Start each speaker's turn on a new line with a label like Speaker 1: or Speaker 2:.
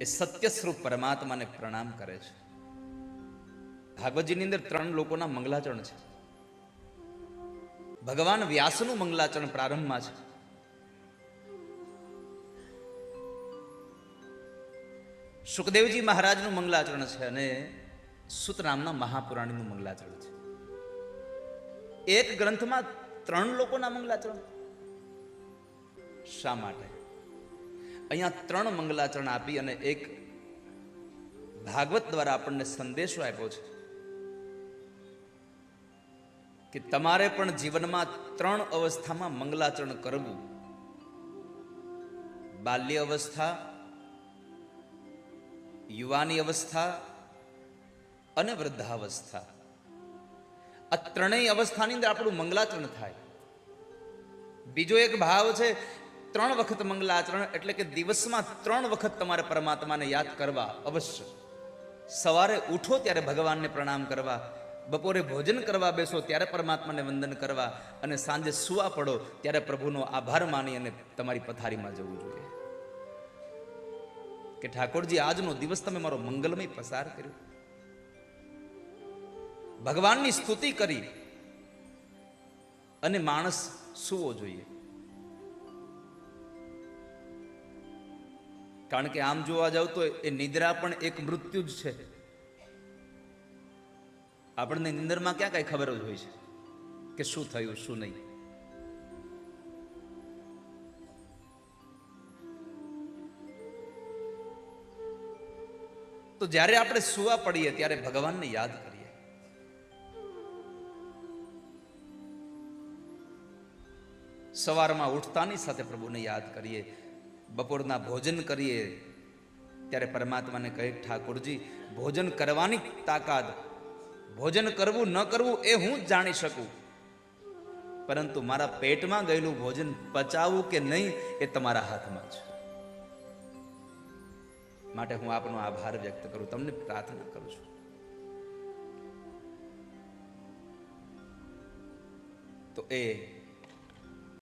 Speaker 1: એ સત્ય સ્વરૂપ પરમાત્માને પ્રણામ કરે છે. ભાગવતજીની અંદર 3 લોકોના મંગલાચરણ છે. ભગવાન વ્યાસનું મંગલાચરણ પ્રારંભમાં છે. સુખદેવજી મહારાજનું મંગલાચરણ છે અને સુત નામના મહાપુરાણીનું મંગલાચરણ છે. એક ગ્રંથમાં 3 લોકોના મંગલાચરણ. શા માટે? અહીંયા 3 મંગલાચરણ આપી અને એક ભાગવત દ્વારા આપણને સંદેશો આપ્યો છે કે તમારે પણ જીવનમાં 3 અવસ્થામાં મંગલાચરણ કરવું. બાલ્ય અવસ્થા, યુવાની અવસ્થા અને વૃદ્ધાવસ્થા. આ 3 અવસ્થાની અંદર આપણું મંગલાચરણ થાય. બીજો એક ભાવ છે 3 વખત મંગલાચરણ, એટલે કે દિવસમાં 3 વખત તમારે પરમાત્માને યાદ કરવા અવશ્ય. સવારે ઉઠો ત્યારે ભગવાનને પ્રણામ કરવા, બપોરે ભોજન કરવા બેસો ત્યારે પરમાત્માને વંદન કરવા, અને સાંજે સુવા પડો ત્યારે પ્રભુનો આભાર માની અને તમારી પથારીમાં જવું જોઈએ કે ઠાકોરજી આજનો દિવસ તમે મારો મંગલમય પસાર કર્યો. ભગવાનની સ્તુતિ કરી અને માણસ સૂવો જોઈએ. કારણ કે આમ જોવા જાવ તો એ નિદ્રા પણ એક મૃત્યુ જ છે. આપણને નિંદરમાં ક્યાં કઈ ખબર જ હોય છે કે શું થયું શું નહીં. તો જ્યારે આપણે સુવા પડીએ ત્યારે ભગવાનને યાદ કરીએ. સવારમાં ઉઠતાની સાથે પ્રભુને યાદ કરીએ. બપોરના ભોજન કરીએ ત્યારે પરમાત્માને કહે ઠાકોરજી ભોજન કરવાની તાકાત, ભોજન કરવું ન કરવું એ હું જ જાણી શકું, પરંતુ મારા પેટમાં ગયેલું ભોજન પચાવવું કે નહીં એ તમારા હાથમાં છે. માટે હું આપનો આભાર વ્યક્ત કરું, તમને પ્રાર્થના કરું છું. તો એ